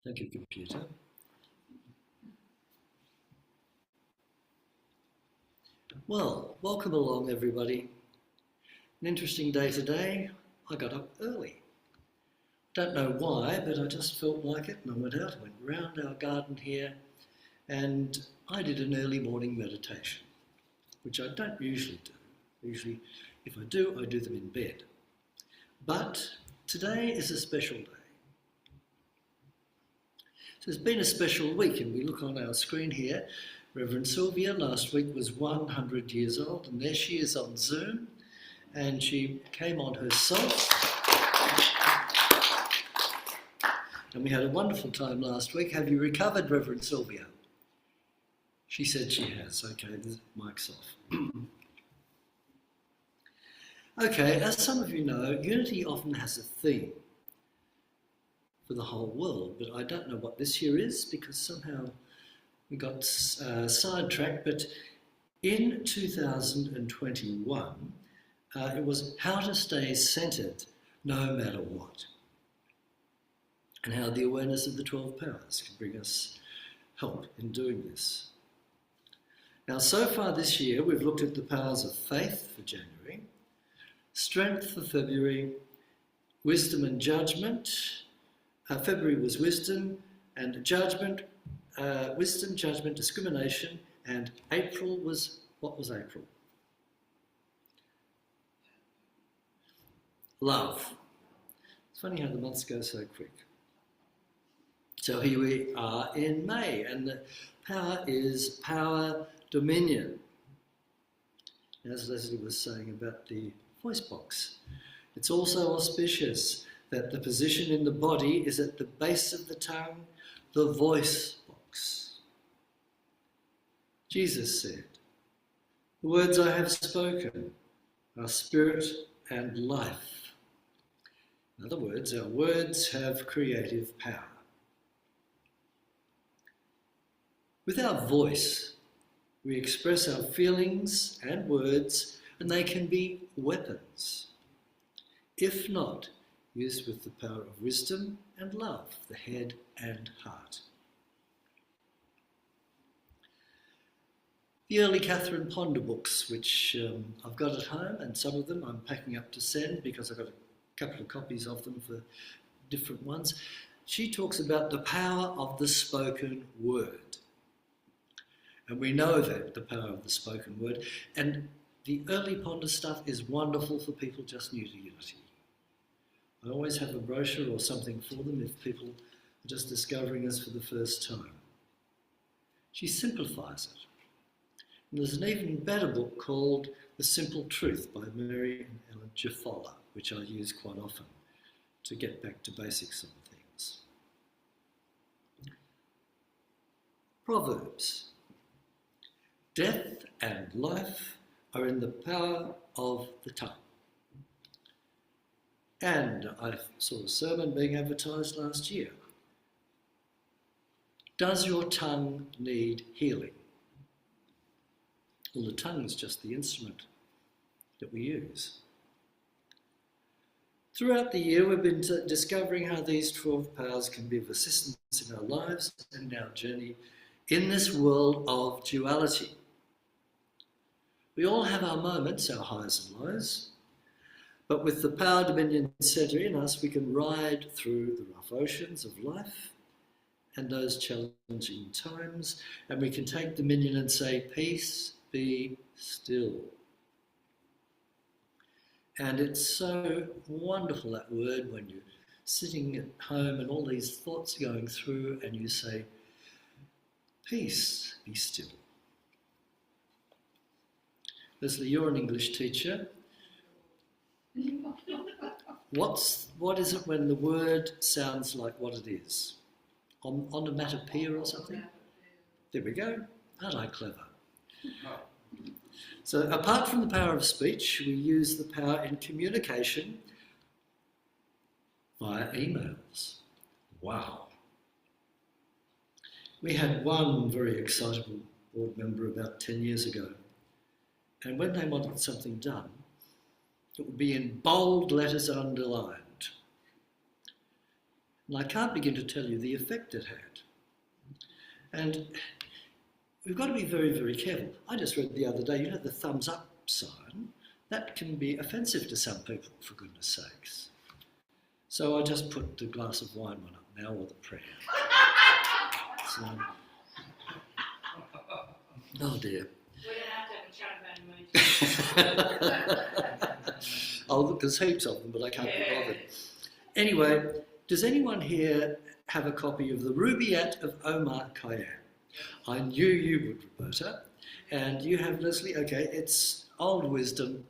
Thank you, computer. Well, welcome along, everybody. An interesting day today. I got up early. Don't know why, but I just felt like it, and I went out, went round our garden here, and I did an early morning meditation, which I don't usually do. Usually, if I do them in bed. But today is a special day. So it's been a special week, and we look on our screen here. Reverend Sylvia last week was 100 years old, and there she is on Zoom, and she came on herself. And we had a wonderful time last week. Have you recovered, Reverend Sylvia? She said she has. Okay, the mic's off. Okay, as some of you know, Unity often has a theme for the whole world, but I don't know what this year is because somehow we got sidetracked. But in 2021, it was how to stay centered no matter what, and how the awareness of the 12 powers can bring us help in doing this. Now, so far this year, we've looked at the powers of faith for January, strength for February, wisdom and judgment. February was wisdom and judgment, wisdom, judgment, discrimination, and April was, what was April? Love. It's funny how the months go so quick. So here we are in May, and the power is power dominion. As Leslie was saying about the voice box, it's also auspicious that the position in the body is at the base of the tongue, the voice box. Jesus said, "The words I have spoken are spirit and life." In other words, our words have creative power. With our voice, we express our feelings and words, and they can be weapons. If not, used with the power of wisdom and love, the head and heart. The early Catherine Ponder books, which I've got at home, and some of them I'm packing up to send because I've got a couple of copies of them for different ones. She talks about the power of the spoken word. And we know that, the power of the spoken word. And the early Ponder stuff is wonderful for people just new to Unity. I always have a brochure or something for them if people are just discovering us for the first time. She simplifies it. And there's an even better book called The Simple Truth by Mary and Ellen Jaffola, which I use quite often to get back to basics of things. Proverbs. Death and life are in the power of the tongue. And I saw a sermon being advertised last year. Does your tongue need healing? Well, the tongue is just the instrument that we use. Throughout the year, we've been discovering how these 12 powers can be of assistance in our lives and in our journey in this world of duality. We all have our moments, our highs and lows. But with the power dominion centre in us, we can ride through the rough oceans of life and those challenging times, and we can take dominion and say, "Peace, be still." And it's so wonderful, that word, when you're sitting at home and all these thoughts are going through and you say, "Peace, be still." Leslie, you're an English teacher. What is it when the word sounds like what it is? Onomatopoeia or something? There we go. Aren't I clever? So apart from the power of speech, we use the power in communication via emails. Wow. We had one very excitable board member about 10 years ago, and when they wanted something done, it would be in bold letters underlined. And I can't begin to tell you the effect it had. And we've got to be very, very careful. I just read the other day, you know, the thumbs up sign, that can be offensive to some people, for goodness sakes. So I just put the glass of wine one up now, or the prayer. So, oh dear. We're going to have to have a chat about emojis. Oh, look, there's heaps of them, but I can't be bothered. Anyway, does anyone here have a copy of the Rubaiyat of Omar Khayyam? I knew you would, Roberta. And you have, Leslie? Okay, it's old wisdom.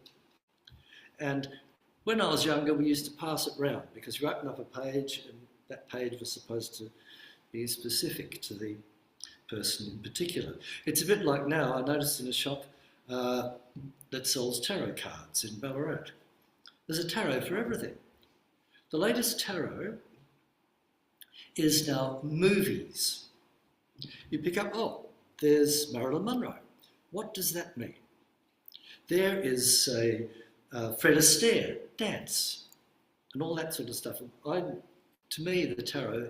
And when I was younger, we used to pass it round because you open up a page and that page was supposed to be specific to the person in particular. It's a bit like now, I noticed in a shop that sells tarot cards in Ballarat. There's a tarot for everything. The latest tarot is now movies. You pick up, oh, there's Marilyn Monroe. What does that mean? There is a Fred Astaire, dance, and all that sort of stuff. To me, the tarot,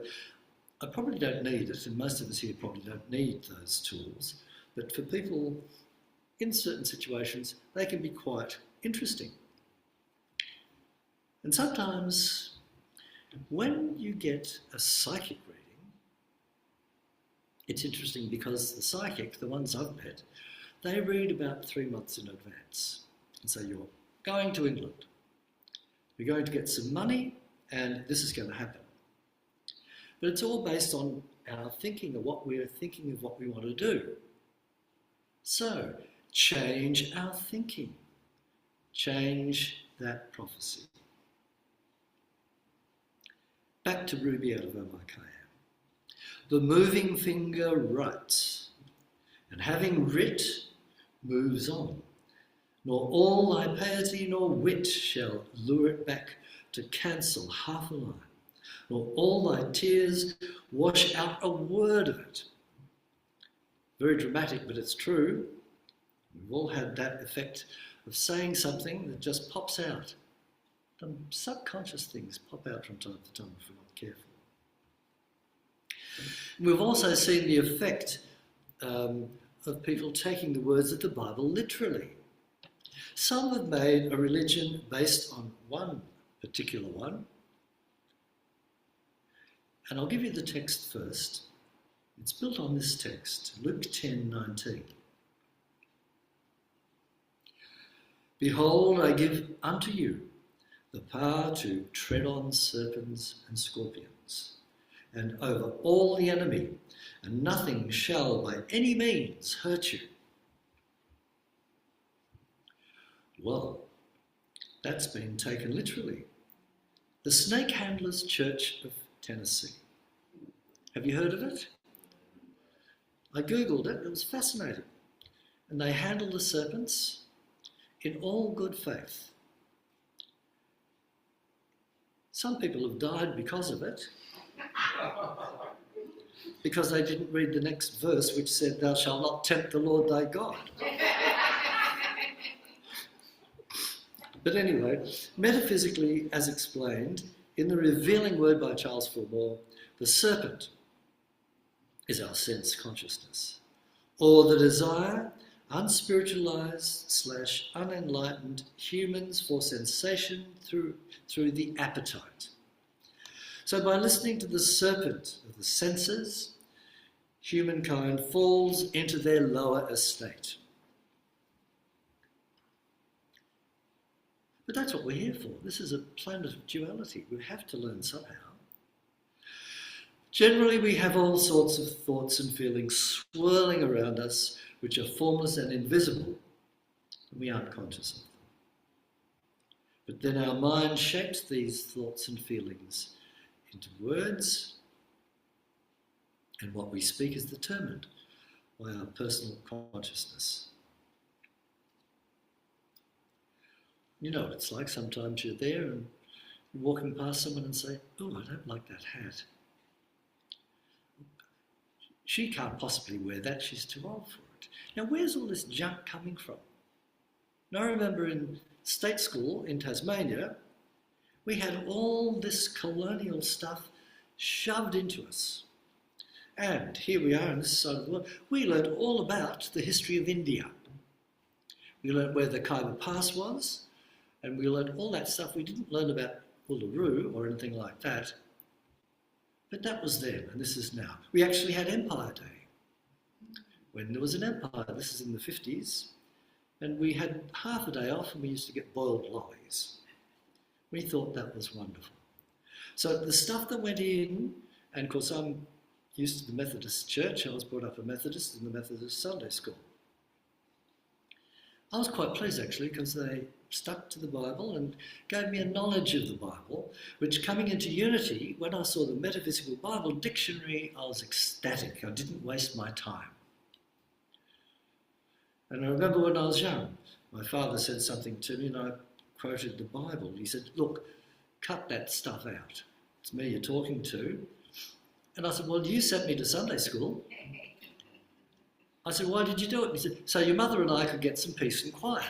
I probably don't need it, and most of us here probably don't need those tools, but for people in certain situations, they can be quite interesting. And sometimes, when you get a psychic reading, it's interesting because the psychic, the ones I've met, they read about 3 months in advance. And so you're going to England, you're going to get some money, and this is going to happen. But it's all based on our thinking of what we're thinking of what we want to do. So, change our thinking. Change that prophecy. Back to Rubaiyat of Omar Khayyam. The moving finger writes, and having writ, moves on. Nor all thy piety nor wit shall lure it back to cancel half a line. Nor all thy tears wash out a word of it. Very dramatic, but it's true. We've all had that effect of saying something that just pops out. Some subconscious things pop out from time to time if we're not careful. We've also seen the effect of people taking the words of the Bible literally. Some have made a religion based on one particular one. And I'll give you the text first. It's built on this text, Luke 10:19. Behold, I give unto you the power to tread on serpents and scorpions, and over all the enemy, and nothing shall by any means hurt you. Well, that's been taken literally. The Snake Handlers Church of Tennessee. Have you heard of it? I googled it, it was fascinating. And they handle the serpents in all good faith. Some people have died because of it, because they didn't read the next verse which said, thou shalt not tempt the Lord thy God. But anyway, metaphysically, as explained, in the revealing word by Charles Fillmore, the serpent is our sense consciousness, or the desire, unspiritualized / unenlightened humans for sensation through the appetite. So by listening to the serpent of the senses, humankind falls into their lower estate. But that's what we're here for. This is a planet of duality. We have to learn somehow. Generally, we have all sorts of thoughts and feelings swirling around us, which are formless and invisible, and we aren't conscious of them. But then our mind shapes these thoughts and feelings into words, and what we speak is determined by our personal consciousness. You know what it's like. Sometimes you're there and you're walking past someone and say, oh, I don't like that hat. She can't possibly wear that, she's too old for it. Now, where's all this junk coming from? And I remember in state school in Tasmania, we had all this colonial stuff shoved into us. And here we are on this side of the world. We learned all about the history of India. We learned where the Khyber Pass was, and we learned all that stuff. We didn't learn about Uluru or anything like that. But that was then, and this is now. We actually had Empire Day. When there was an empire, this is in the 50s, and we had half a day off and we used to get boiled lollies. We thought that was wonderful. So the stuff that went in, and of course I'm used to the Methodist church. I was brought up a Methodist in the Methodist Sunday school. I was quite pleased actually because they stuck to the Bible and gave me a knowledge of the Bible, which coming into Unity, when I saw the Metaphysical Bible Dictionary, I was ecstatic. I didn't waste my time. And I remember when I was young, my father said something to me and I quoted the Bible. He said, look, cut that stuff out. It's me you're talking to. And I said, well, you sent me to Sunday school. I said, why did you do it? He said, so your mother and I could get some peace and quiet.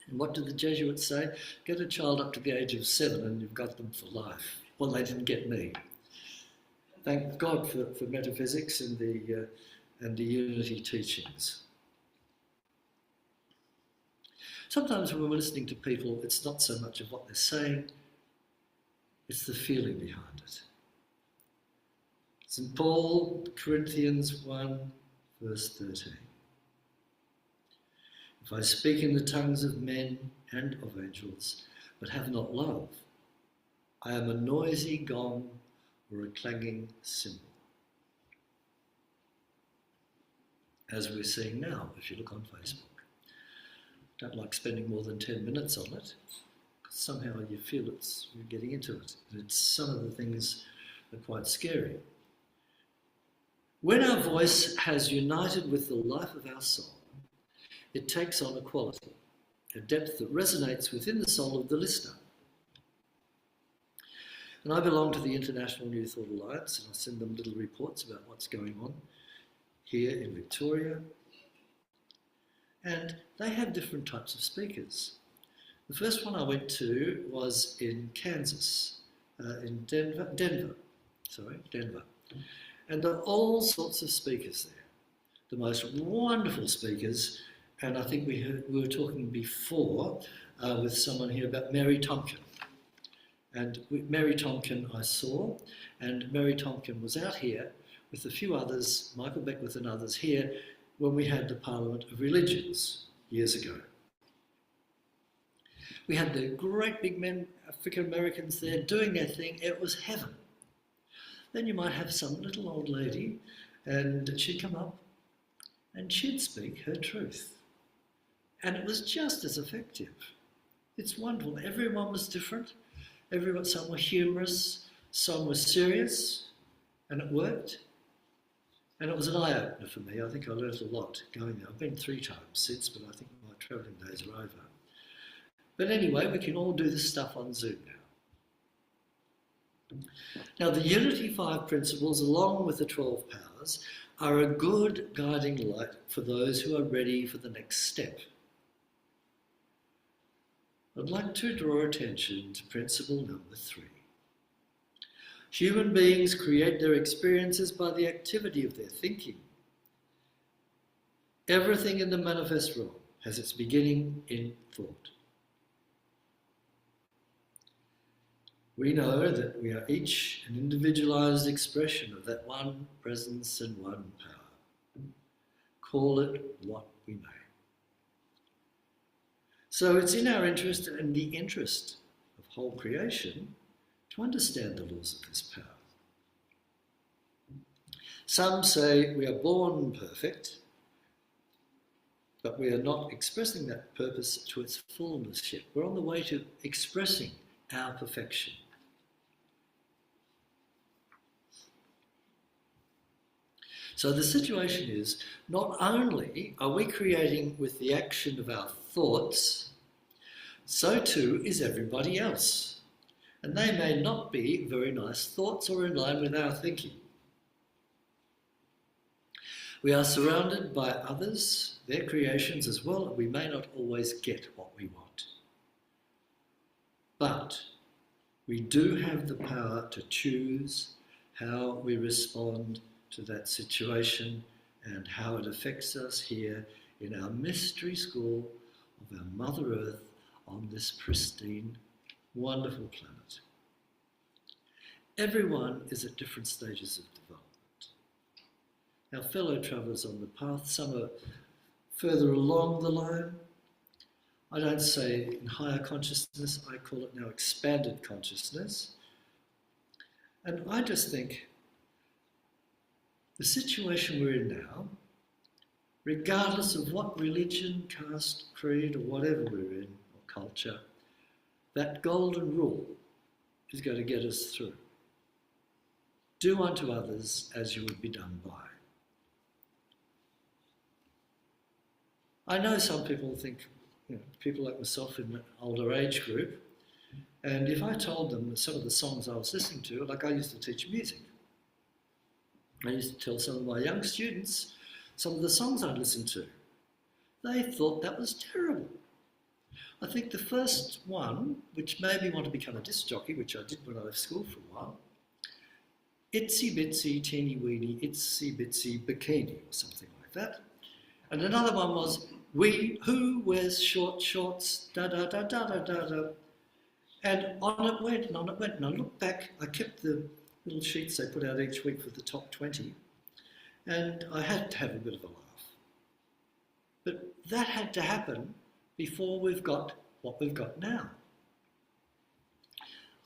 And what did the Jesuits say? Get a child up to the age of 7 and you've got them for life. Well, they didn't get me. Thank God for metaphysics and the Unity teachings. Sometimes when we're listening to people, it's not so much of what they're saying, it's the feeling behind it. St. Paul, Corinthians 1, verse 13. If I speak in the tongues of men and of angels, but have not love, I am a noisy gong or a clanging cymbal. As we're seeing now, if you look on Facebook. Don't like spending more than 10 minutes on it. Somehow you feel you're getting into it. Some of the things are quite scary. When our voice has united with the life of our soul, it takes on a quality, a depth that resonates within the soul of the listener. And I belong to the International New Thought Alliance, and I send them little reports about what's going on here in Victoria. And they have different types of speakers. The first one I went to was in Kansas, in Denver. And there are all sorts of speakers there. The most wonderful speakers, and I think we were talking before with someone here about Mary Tomkin. And Mary Tomkin I saw, and Mary Tomkin was out here with a few others, Michael Beckwith and others here, when we had the Parliament of Religions years ago. We had the great big men, African Americans there doing their thing. It was heaven. Then you might have some little old lady and she'd come up and she'd speak her truth. And it was just as effective. It's wonderful. Everyone was different. Some were humorous, some were serious, and it worked. And it was an eye-opener for me. I think I learnt a lot going there. I've been 3 times since, but I think my travelling days are over. But anyway, we can all do this stuff on Zoom now. Now, the Unity 5 principles, along with the 12 powers, are a good guiding light for those who are ready for the next step. I'd like to draw attention to principle number 3. Human beings create their experiences by the activity of their thinking. Everything in the manifest realm has its beginning in thought. We know that we are each an individualized expression of that one presence and one power. Call it what we may. So it's in our interest and the interest of whole creation to understand the laws of this power. Some say we are born perfect, but we are not expressing that purpose to its fullness yet. We're on the way to expressing our perfection. So the situation is, not only are we creating with the action of our thoughts, so too is everybody else. And they may not be very nice thoughts or in line with our thinking. We are surrounded by others, their creations as well, and we may not always get what we want. But We do have the power to choose how we respond to that situation and how it affects us here in our mystery school of our Mother Earth on this pristine, wonderful planet. Everyone is at different stages of development. Our fellow travellers on the path, some are further along the line. I don't say in higher consciousness, I call it now expanded consciousness. And I just think the situation we're in now, regardless of what religion, caste, creed, or whatever we're in, or culture, that golden rule is going to get us through. Do unto others as you would be done by. I know some people think, people like myself in the older age group, and if I told them some of the songs I was listening to, like I used to teach music, I used to tell some of my young students some of the songs I'd listened to. They thought that was terrible. I think the first one, which made me want to become a disc jockey, which I did when I left school for a while, Itsy Bitsy Teeny Weeny Itsy Bitsy Bikini, or something like that. And another one was, who wears short shorts, da da da da da da da. And on it went, and on it went. And I looked back, I kept the little sheets they put out each week for the top 20, and I had to have a bit of a laugh. But that had to happen before we've got what we've got now.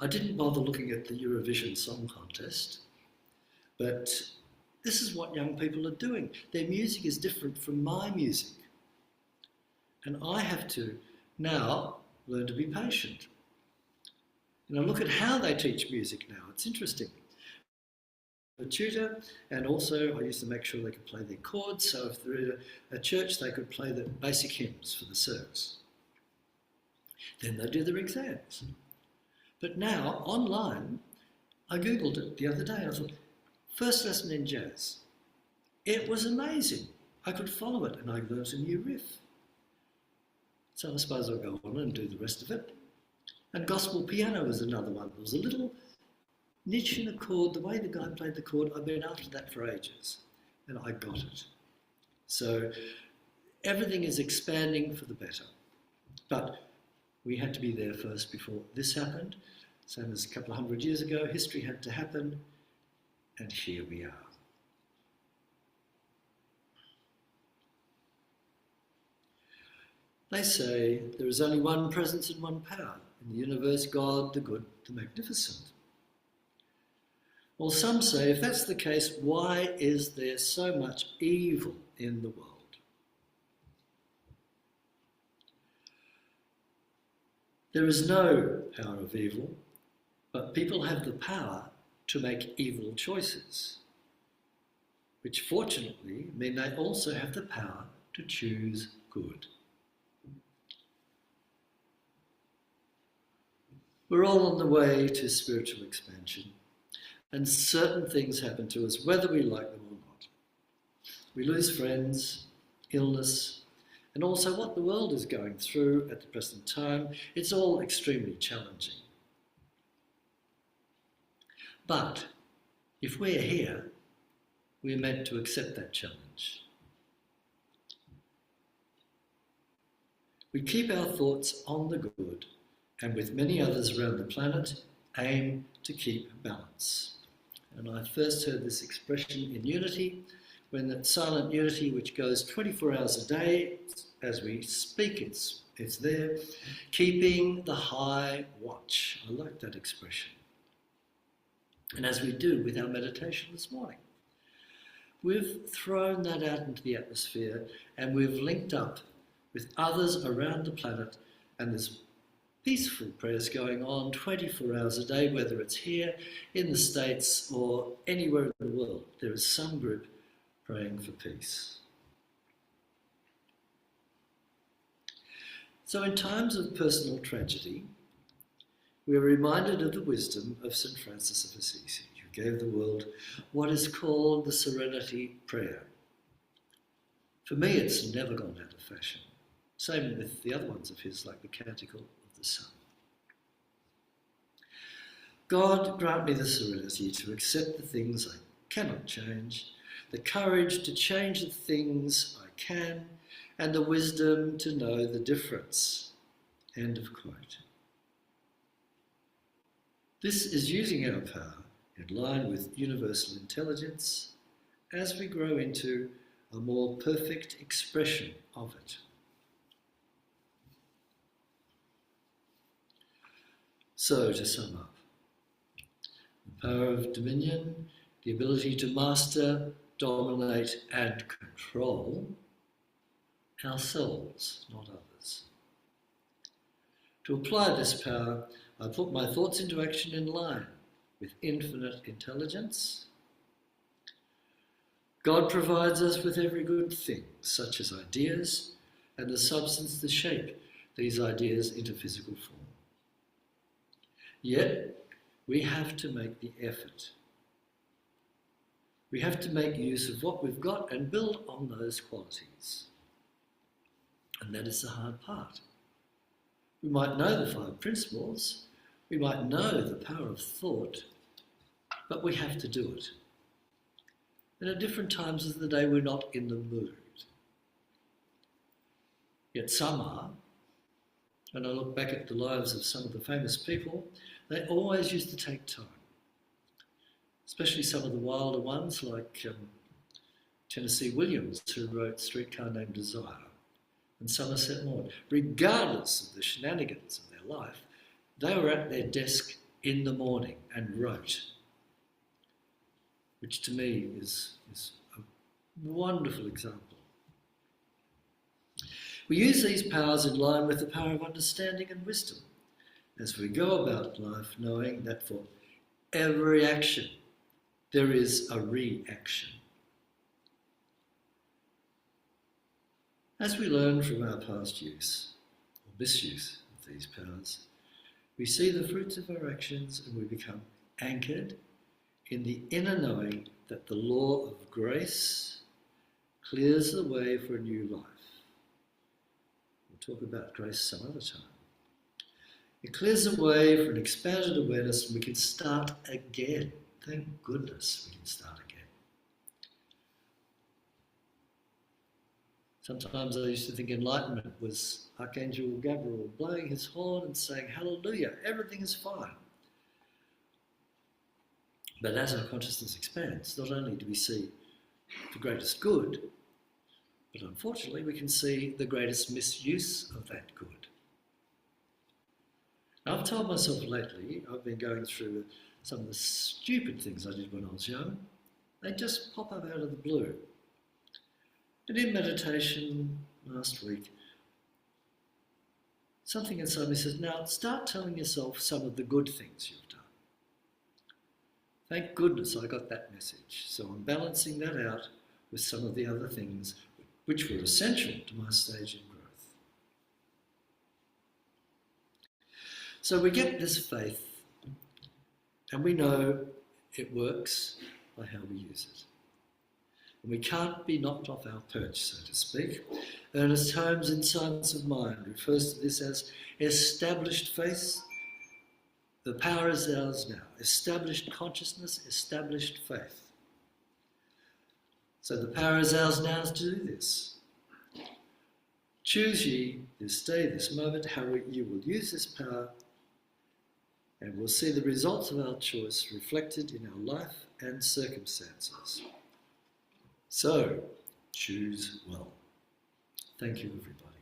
I didn't bother looking at the Eurovision Song Contest, but this is what young people are doing. Their music is different from my music. And I have to now learn to be patient. And I look at how they teach music now. It's interesting. A tutor, and also I used to make sure they could play their chords, so if they're in a church they could play the basic hymns for the service. Then they do their exams. But now, online, I googled it the other day and I thought, first lesson in jazz. It was amazing. I could follow it and I learned a new riff. So I suppose I'll go on and do the rest of it. And gospel piano was another one. There was a little niche in a chord. The way the guy played the chord, I've been after that for ages. And I got it. So everything is expanding for the better. But we had to be there first before this happened. Same as a couple of 100 years ago, history had to happen. And here we are. They say there is only one presence and one power in the universe, God, the good, the magnificent. Well, some say if that's the case, why is there so much evil in the world? There is no power of evil, but people have the power to make evil choices, which fortunately mean they also have the power to choose good. We're all on the way to spiritual expansion, and certain things happen to us whether we like them or not. We lose friends, illness, and also what the world is going through at the present time. It's all extremely challenging. But if we're here, we're meant to accept that challenge. We keep our thoughts on the good, and with many others around the planet, aim to keep balance. And I first heard this expression in Unity, when that silent unity, which goes 24 hours a day, as we speak, it's there, keeping the high watch. I like that expression. And as we do with our meditation this morning, we've thrown that out into the atmosphere and we've linked up with others around the planet, and there's peaceful prayers going on 24 hours a day, whether it's here in the States or anywhere in the world. There is some group praying for peace. So in times of personal tragedy, we are reminded of the wisdom of St. Francis of Assisi, who gave the world what is called the Serenity Prayer. For me, it's never gone out of fashion. Same with the other ones of his, like the Canticle of the Sun. God, grant me the serenity to accept the things I cannot change, the courage to change the things I can, and the wisdom to know the difference. End of quote. This is using our power in line with universal intelligence as we grow into a more perfect expression of it. So, to sum up, the power of dominion, the ability to master, dominate and control ourselves, not others. To apply this power, I put my thoughts into action in line with infinite intelligence. God provides us with every good thing, such as ideas and the substance to shape these ideas into physical form. Yet, we have to make the effort. We have to make use of what we've got and build on those qualities. And that is the hard part. We might know the 5 principles, we might know the power of thought, but we have to do it. And at different times of the day, we're not in the mood. Yet some are. When I look back at the lives of some of the famous people, they always used to take time. Especially some of the wilder ones like Tennessee Williams, who wrote Streetcar Named Desire, and Somerset Maugham. Regardless of the shenanigans of their life, they were at their desk in the morning and wrote, which to me is a wonderful example. We use these powers in line with the power of understanding and wisdom as we go about life, knowing that for every action there is a reaction. As we learn from our past use or misuse of these powers, we see the fruits of our actions and we become anchored in the inner knowing that the law of grace clears the way for a new life. We'll talk about grace some other time. It clears the way for an expanded awareness and we can start again. Thank goodness we can start again. Sometimes I used to think enlightenment was Archangel Gabriel blowing his horn and saying, hallelujah, everything is fine. But as our consciousness expands, not only do we see the greatest good, but unfortunately we can see the greatest misuse of that good. Now, I've told myself lately, I've been going through some of the stupid things I did when I was young. They just pop up out of the blue. And in meditation last week, something inside me says, now start telling yourself some of the good things you've done. Thank goodness I got that message. So I'm balancing that out with some of the other things which were essential to my stage in growth. So we get this faith and we know it works by how we use it. And we can't be knocked off our perch, so to speak. Ernest Holmes in Science of Mind refers to this as established faith. The power is ours now. Established consciousness, established faith. So the power is ours now to do this. Choose ye this day, this moment, how you will use this power, and we'll see the results of our choice reflected in our life and circumstances. So, choose well. Thank you, everybody.